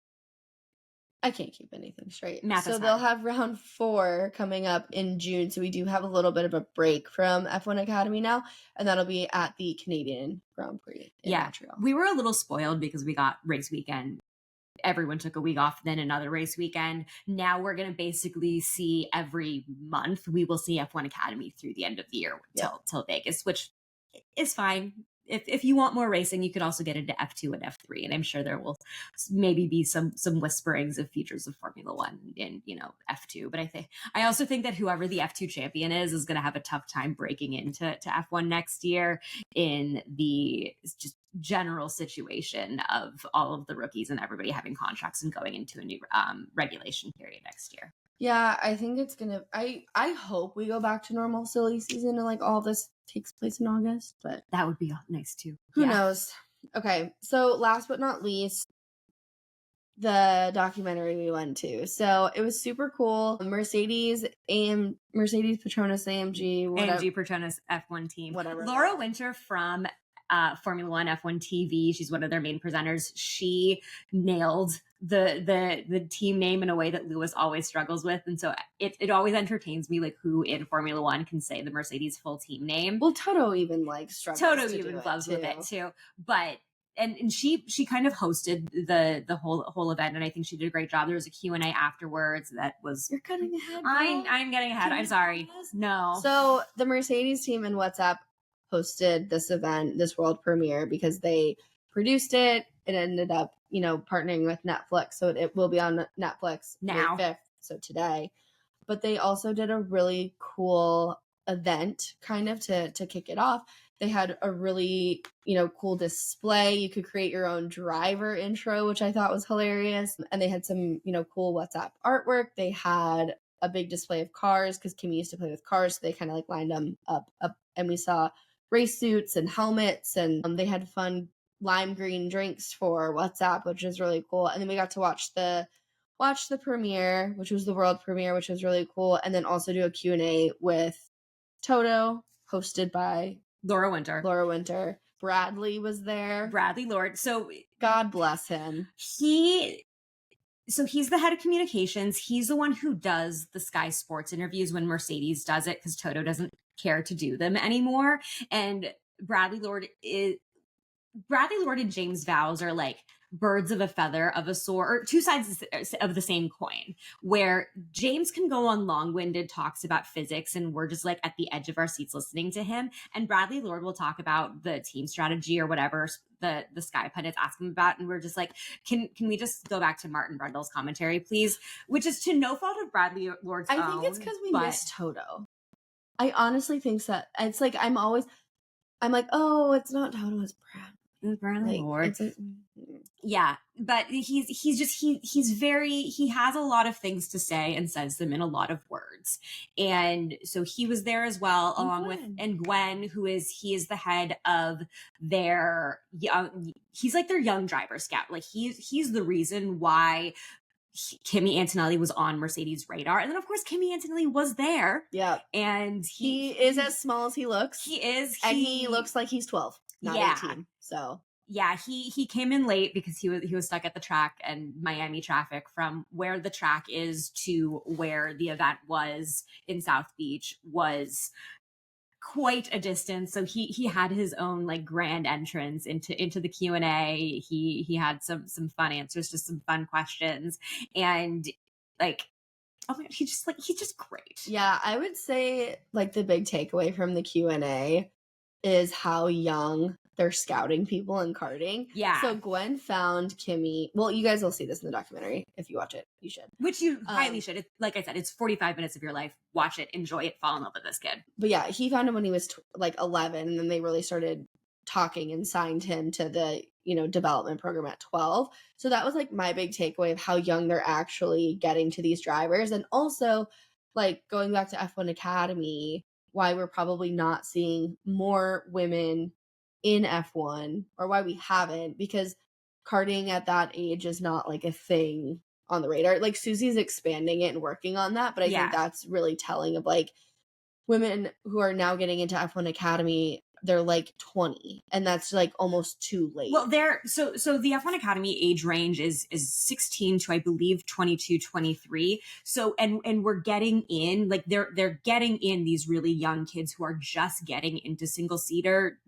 I can't keep anything straight. Math So is they'll hard. have round 4 coming up in June. So we do have a little bit of a break from F1 Academy now, and that'll be at the Canadian Grand Prix in Yeah. Montreal. We were a little spoiled because we got race weekend. Everyone took a week off, then another race weekend. Now we're going to basically see every month. We will see F1 Academy through the end of the year till Vegas, which is fine. If you want more racing, you could also get into F2 and F3, and I'm sure there will maybe be some whisperings of features of Formula One in F2. But I also think that whoever the F2 champion is going to have a tough time breaking into F1 next year in the just general situation of all of the rookies and everybody having contracts and going into a new regulation period next year. Yeah, I think it's gonna. I hope we go back to normal silly season and like all this takes place in August, but that would be nice too. Who knows? Okay, so last but not least, the documentary we went to. So it was super cool. Mercedes Petronas AMG, whatever. AMG Petronas F1 team. Whatever. Laura Winter from Formula One F1 TV. She's one of their main presenters. She nailed the team name in a way that Lewis always struggles with, and so it always entertains me, like who in Formula One can say the Mercedes full team name. Well, Toto even struggles. Toto even loves with it too, but. And she kind of hosted the whole event, and I think she did a great job. There was a Q&A afterwards that was. You're cutting ahead. I'm getting ahead. I'm sorry. No. So the Mercedes team in WhatsApp hosted this event, this world premiere, because they produced it. It ended up, partnering with Netflix, so it will be on Netflix now. May 5th, so today. But they also did a really cool event, kind of to kick it off. They had a really, cool display. You could create your own driver intro, which I thought was hilarious. And they had some, cool WhatsApp artwork. They had a big display of cars because Kimmy used to play with cars. So they kind of lined them up. And we saw race suits and helmets. And they had fun lime green drinks for WhatsApp, which is really cool. And then we got to watch the premiere, which was the world premiere, which was really cool. And then also do a Q&A with Toto, hosted by Laura Winter. Bradley was there. Bradley Lord. So God bless him. He's the head of communications. He's the one who does the Sky Sports interviews when Mercedes does it, because Toto doesn't care to do them anymore. And Bradley Lord and James Vowles are like birds of a feather of a sword, or two sides of the same coin, where James can go on long-winded talks about physics and we're just like at the edge of our seats listening to him, and Bradley Lord will talk about the team strategy or whatever the Sky pundits ask him about, and we're just like, can we just go back to Martin Brundle's commentary, please? Which is to no fault of Bradley Lord's I think it's because we miss Toto. I honestly think that it's like I'm like, oh, it's not Toto, it's Brad. It's Bradley Lord. Yeah, but he has a lot of things to say and says them in a lot of words. And so he was there as well, along with Gwen, he is the head of their he's like their young driver scout. Like he's the reason why Kimi Antonelli was on Mercedes' radar. And then, of course, Kimi Antonelli was there. Yeah. And he is as small as he looks. He is. And he looks like he's 12, not 18. So yeah, he came in late because he was stuck at the track, and Miami traffic from where the track is to where the event was in South Beach was quite a distance. So he had his own like grand entrance into the Q&A. He had some fun answers to some fun questions, and like, oh my God, he's just great. Yeah, I would say like the big takeaway from the Q&A is how young they're scouting people in karting. Yeah. So Gwen found Kimi. Well, you guys will see this in the documentary. If you watch it, you should. Which you highly should. Like I said, it's 45 minutes of your life. Watch it, enjoy it, fall in love with this kid. But yeah, he found him when he was like 11, and then they really started talking and signed him to the, development program at 12. So that was like my big takeaway of how young they're actually getting to these drivers. And also like going back to F1 Academy, why we're probably not seeing more women in F1, or why we haven't, because karting at that age is not like a thing on the radar. Like Susie's expanding it and working on that, but I think that's really telling of like women who are now getting into F1 Academy they're like 20, and that's like almost too late. Well, so the F1 Academy age range is 16 to, I believe, 22, 23. So and we're getting in, like they're getting in these really young kids who are just getting into single seater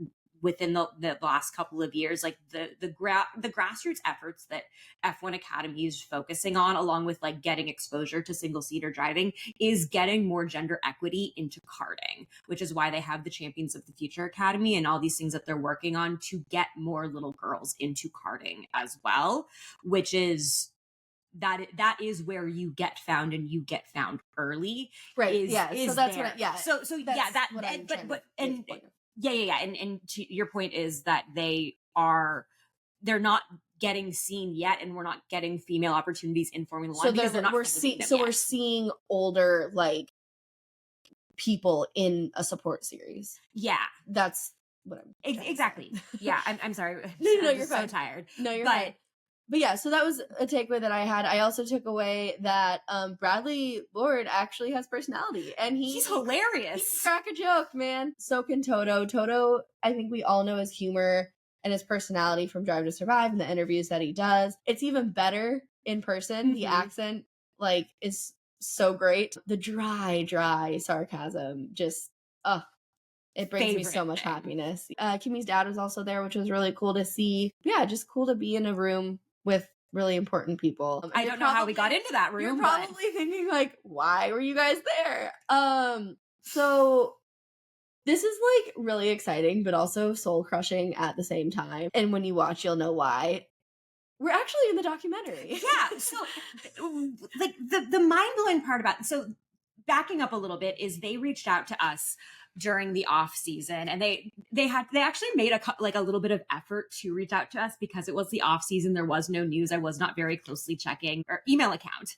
within the last couple of years. Like the grassroots efforts that F1 Academy is focusing on, along with like getting exposure to single seater driving, is getting more gender equity into karting, which is why they have the Champions of the Future Academy and all these things that they're working on to get more little girls into karting as well, which is that is where you get found, and you get found early. Right. Is, yeah. is So that's there. what yeah. So that's yeah, that what I'm trying but to make and the point of. yeah. And to your point is that they're not getting seen yet, and we're not getting female opportunities in Formula One because they're not. We're seeing older like people in a support series. Yeah, that's what I'm exactly. Yeah, I'm sorry. No, I'm you're so fine. tired. No, you're fine. But yeah, so that was a takeaway that I had. I also took away that Bradley Lord actually has personality, and he's hilarious. He can crack a joke, man. So can Toto. Toto, I think we all know his humor and his personality from Drive to Survive and the interviews that he does. It's even better in person. Mm-hmm. The accent like is so great. The dry sarcasm just it brings me so much happiness. Kimmy's dad was also there, which was really cool to see. Yeah, just cool to be in a room with really important people. I don't know how we got into that room. You're probably thinking like, why were you guys there? So this is like really exciting, but also soul crushing at the same time. And when you watch, you'll know why. We're actually in the documentary. Yeah. So like the mind-blowing part about, so backing up a little bit, is they reached out to us during the off season, and they actually made a little bit of effort to reach out to us because it was the off season. There was no news. I was not very closely checking our email account.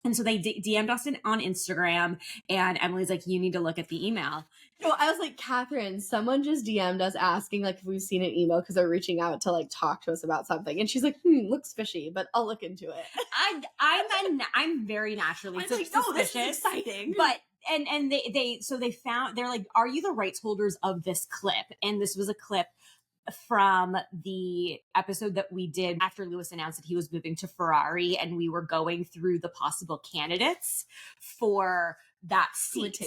And so they DM'd us on Instagram, and Emily's like, you need to look at the email. No, I was like, Kathryn, someone just DM'd us asking like if we've seen an email because they're reaching out to like talk to us about something. And she's like, looks fishy, but I'll look into it. I'm very naturally suspicious. No, this is exciting. But and they're like, are you the rights holders of this clip? And this was a clip from the episode that we did after Lewis announced that he was moving to Ferrari, and we were going through the possible candidates for that seat,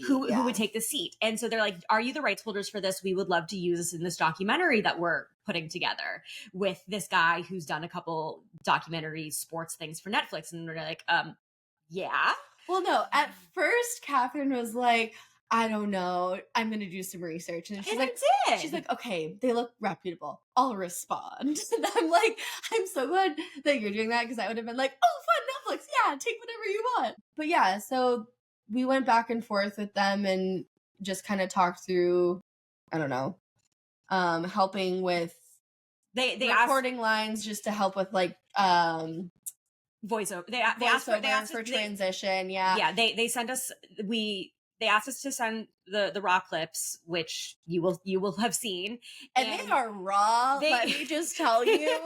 who would take the seat. And so they're like, are you the rights holders for this? We would love to use this in this documentary that we're putting together with this guy who's done a couple documentary sports things for Netflix. And we're like, yeah. Well, no, at first Kathryn was like, I don't know, I'm going to do some research. And she's like, okay, they look reputable. I'll respond. And I'm like, I'm so glad that you're doing that, because I would have been like, oh, fun, Netflix. Yeah, take whatever you want. But yeah, so we went back and forth with them and just kind of talked through, I don't know, helping with they recording lines just to help with like voiceover. They asked for transition. Yeah. They sent us they asked us to send the raw clips, which you will have seen. And they are raw, let me just tell you.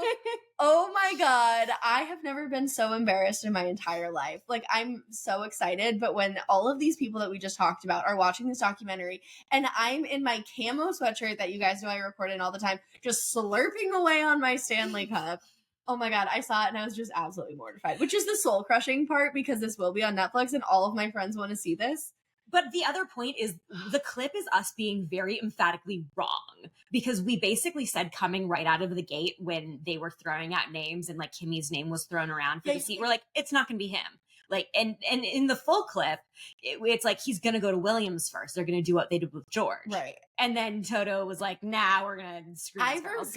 Oh my God. I have never been so embarrassed in my entire life. Like, I'm so excited. But when all of these people that we just talked about are watching this documentary, and I'm in my camo sweatshirt that you guys know I report in all the time, just slurping away on my Stanley Cup. Oh my God, I saw it and I was just absolutely mortified, which is the soul crushing part, because this will be on Netflix and all of my friends want to see this. But the other point is, the clip is us being very emphatically wrong, because we basically said, coming right out of the gate when they were throwing out names and like Kimmy's name was thrown around for the seat, we're like, it's not going to be him. Like, and in the full clip, it's like, he's going to go to Williams first. They're going to do what they did with George. Right. And then Toto was like, nah, we're going to screw this girls.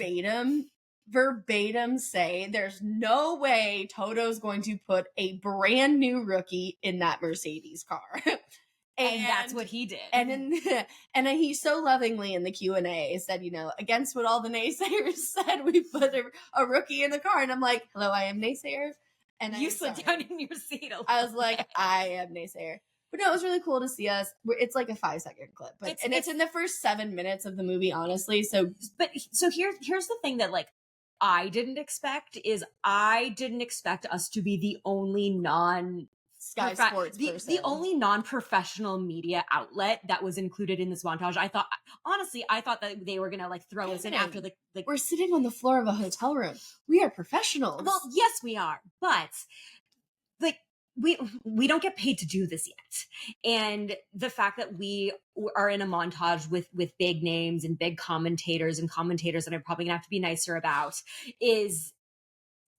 verbatim say there's no way Toto's going to put a brand new rookie in that Mercedes car. And that's what he did. And he so lovingly in the Q&A said, against what all the naysayers said, we put a rookie in the car. And I'm like, hello, I am naysayer. And you slid down in your seat. I was like, I am naysayer. But no, it was really cool to see us. It's like a 5-second clip, but it's in the first 7 minutes of the movie, honestly. So here's the thing that like I didn't expect us to be the only Sky Sports the person. only non-professional media outlet that was included in this montage. I thought that they were gonna like throw us in after the We're sitting on the floor of a hotel room. We are professionals. Well, yes, we are, but like we don't get paid to do this yet, and the fact that we are in a montage with big names and big commentators that I'm probably gonna have to be nicer about is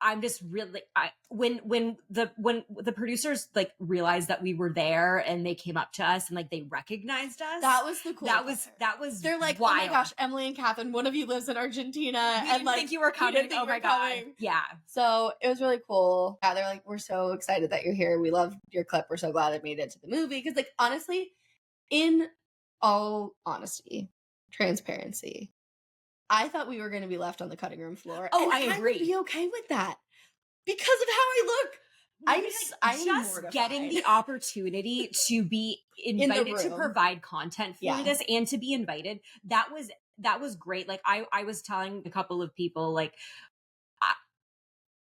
I'm just really when the producers like realized that we were there and they came up to us and like they recognized us. That was the cool. That was they're like, wild. oh my gosh, Emily and Kathryn, one of you lives in Argentina, We and didn't like think you were coming. Oh my god, yeah. So it was really cool. Yeah, they're like, we're so excited that you're here. We love your clip. We're so glad it made it to the movie because, like, honestly, in all honesty, transparency, I thought we were going to be left on the cutting room floor. Oh, and I agree. I would be okay with that because of how I look. I'm just getting the opportunity to be invited to provide content for this and to be invited. That was great. Like I was telling a couple of people, like,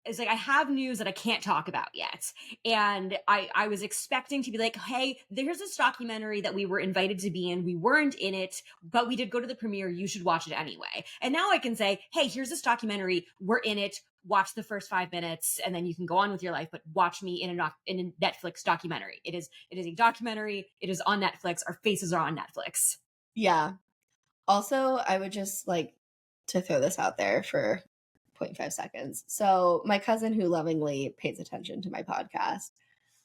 it's like I have news that I can't talk about yet. And I was expecting to be like, hey, there's this documentary that we were invited to be in. We weren't in it, but we did go to the premiere. You should watch it anyway. And now I can say, hey, here's this documentary. We're in it. Watch the first 5 minutes and then you can go on with your life, but watch me in a Netflix documentary. It is a documentary. It is on Netflix. Our faces are on Netflix. Yeah. Also, I would just like to throw this out there for 0.5 seconds. So my cousin who lovingly pays attention to my podcast,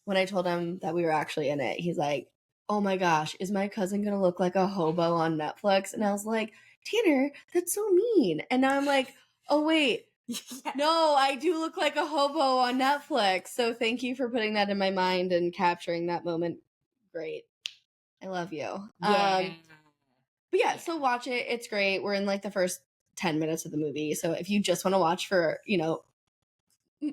when I told him that we were actually in it, he's like, oh my gosh, is my cousin going to look like a hobo on Netflix? And I was like, Tanner, that's so mean. And now I'm like, oh wait, no, I do look like a hobo on Netflix. So thank you for putting that in my mind and capturing that moment. Great. I love you. Yeah. But yeah, so watch it. It's great. We're in like the first 10 minutes of the movie. So if you just want to watch for, you know,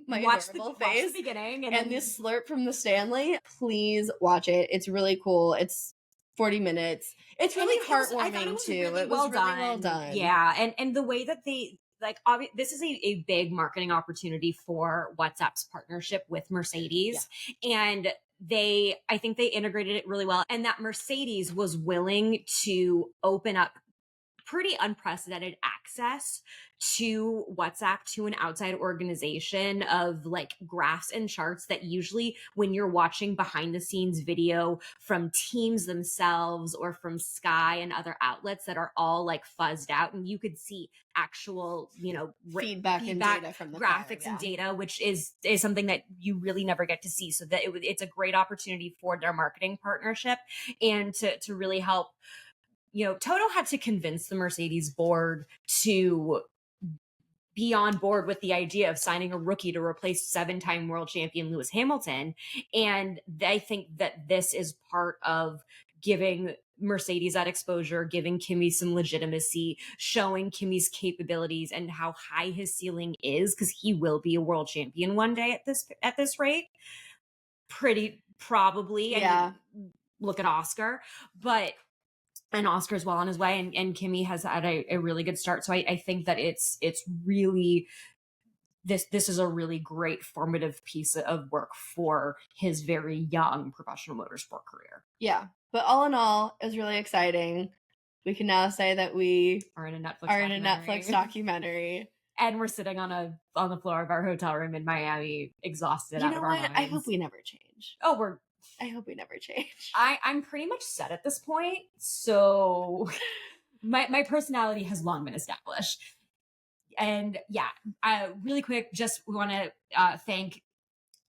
my adorable face watch the beginning and this slurp from the Stanley, please watch it. It's really cool. It's 40 minutes. It's really heartwarming too. It was really well done. Yeah. And the way that they like, this is a big marketing opportunity for WhatsApp's partnership with Mercedes. Yeah. And I think they integrated it really well. And that Mercedes was willing to open up pretty unprecedented access to WhatsApp to an outside organization of like graphs and charts that usually when you're watching behind the scenes video from teams themselves or from Sky and other outlets that are all like fuzzed out and you could see actual, you know, feedback and data from the graphics and data, which is something that you really never get to see. So that it's a great opportunity for their marketing partnership and to really help. You know, Toto had to convince the Mercedes board to be on board with the idea of signing a rookie to replace 7-time world champion Lewis Hamilton. And I think that this is part of giving Mercedes that exposure, giving Kimi some legitimacy, showing Kimi's capabilities and how high his ceiling is, because he will be a world champion one day at this rate. Pretty probably. Yeah. I mean, look at Oscar. And Oscar's well on his way, and Kimi has had a really good start. So I think that it's really this is a really great formative piece of work for his very young professional motorsport career. Yeah, but all in all, it was really exciting. We can now say that we are in a Netflix documentary. And we're sitting on the floor of our hotel room in Miami, exhausted out of our minds. I hope we never change. I hope we never change. I'm pretty much set at this point. So my personality has long been established. And yeah, really quick, just we want to thank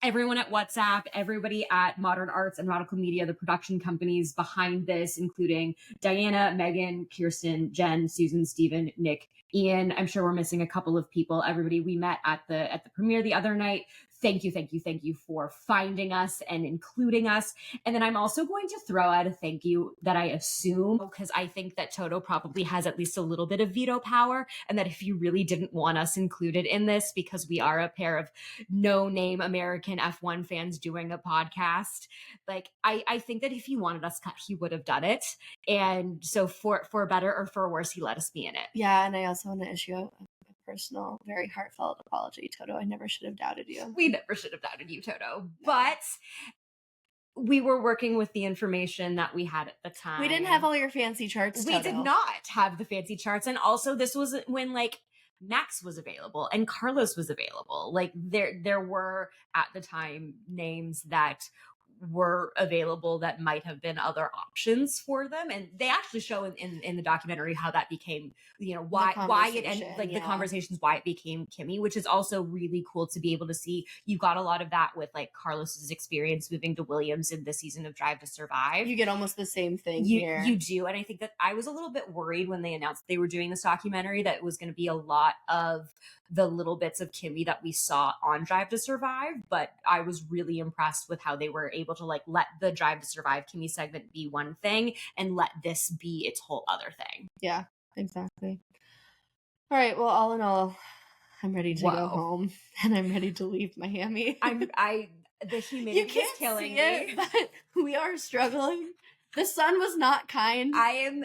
everyone at WhatsApp, everybody at Modern Arts and Nautical Media, the production companies behind this, including Diana, Megan, Kirsten, Jen, Susan, Stephen, Nick, Ian. I'm sure we're missing a couple of people. Everybody we met at the premiere the other night. Thank you for finding us and including us. And then I'm also going to throw out a thank you that I assume, because I think that Toto probably has at least a little bit of veto power, and that if you really didn't want us included in this, because we are a pair of no-name American F1 fans doing a podcast, like I think that if he wanted us cut, he would have done it. And so for better or for worse, he let us be in it. Yeah, and I also want to issue a personal, very heartfelt apology, Toto. I never should have doubted you. We never should have doubted you, Toto. But we were working with the information that we had at the time. We didn't have all your fancy charts, We did Toto. not have the fancy charts. And also this was when like Max was available and Carlos was available. Like there were at the time names that were available that might have been other options for them, and they actually show in the documentary how that became, you know, why it ended, like the conversations, why it became Kimmy, which is also really cool to be able to see. You got a lot of that with like Carlos's experience moving to Williams in the season of Drive to Survive. You get almost the same thing here. You do, and I think that I was a little bit worried when they announced they were doing this documentary that it was going to be a lot of the little bits of Kimmy that we saw on Drive to Survive, but I was really impressed with how they were able to like let the Drive to Survive Kimmy segment be one thing and let this be its whole other thing. Yeah, exactly. All right, well, all in all, I'm ready to go home and I'm ready to leave Miami. The humidity is killing me. But we are struggling. The sun was not kind. I am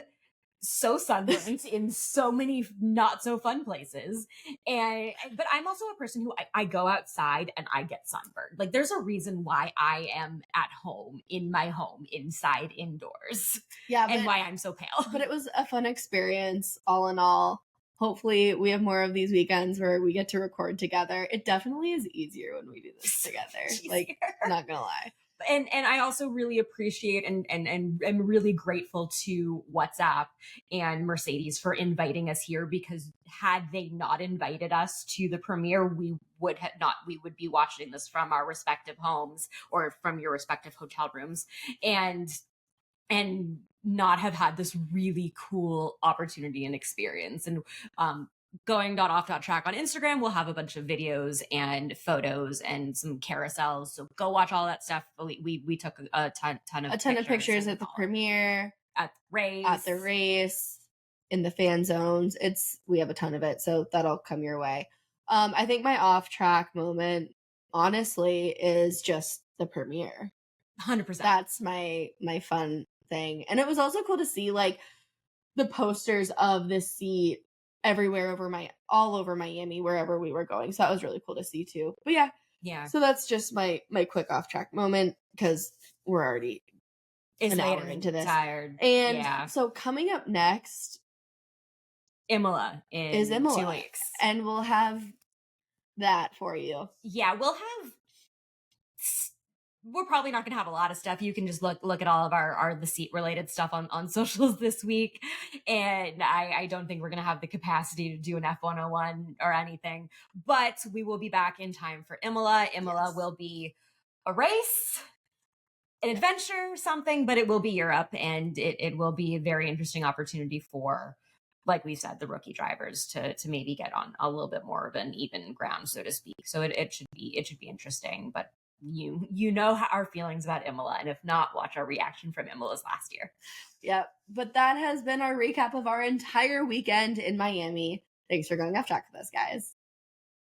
so sunburned in so many not so fun places, but I'm also a person who I go outside and I get sunburned. Like there's a reason why I am at home in my home inside indoors. Yeah, and why I'm so pale. But it was a fun experience all in all. Hopefully we have more of these weekends where we get to record together. It definitely is easier when we do this together. Like, not gonna lie. And I also really appreciate and am really grateful to WhatsApp and Mercedes for inviting us here, because had they not invited us to the premiere, we would be watching this from our respective homes or from your respective hotel rooms and not have had this really cool opportunity and experience. And going .off.track on Instagram, we'll have a bunch of videos and photos and some carousels. So go watch all that stuff. We took a ton of pictures at the premiere, at the race, in the fan zones. We have a ton of it, so that'll come your way. I think my off-track moment, honestly, is just the premiere. 100%. That's my fun thing. And it was also cool to see like the posters of this seat everywhere all over Miami, wherever we were going. So that was really cool to see too. But yeah. So that's just my quick off track moment, because we're already an hour into this. Tired. And so coming up next, Imola in 2 weeks. And we'll have that for you. Yeah, we're probably not going to have a lot of stuff. You can just look at all of our the seat related stuff on socials this week. And I don't think we're going to have the capacity to do an F101 or anything, but we will be back in time for Imola. Imola will be a race, an adventure, something, but it will be Europe, and it will be a very interesting opportunity for, like we said, the rookie drivers to maybe get on a little bit more of an even ground, so to speak. So it should be interesting, but you know our feelings about Imola, and if not, watch our reaction from Imola's last year. Yep. But that has been our recap of our entire weekend in Miami. Thanks for going off track with us, guys.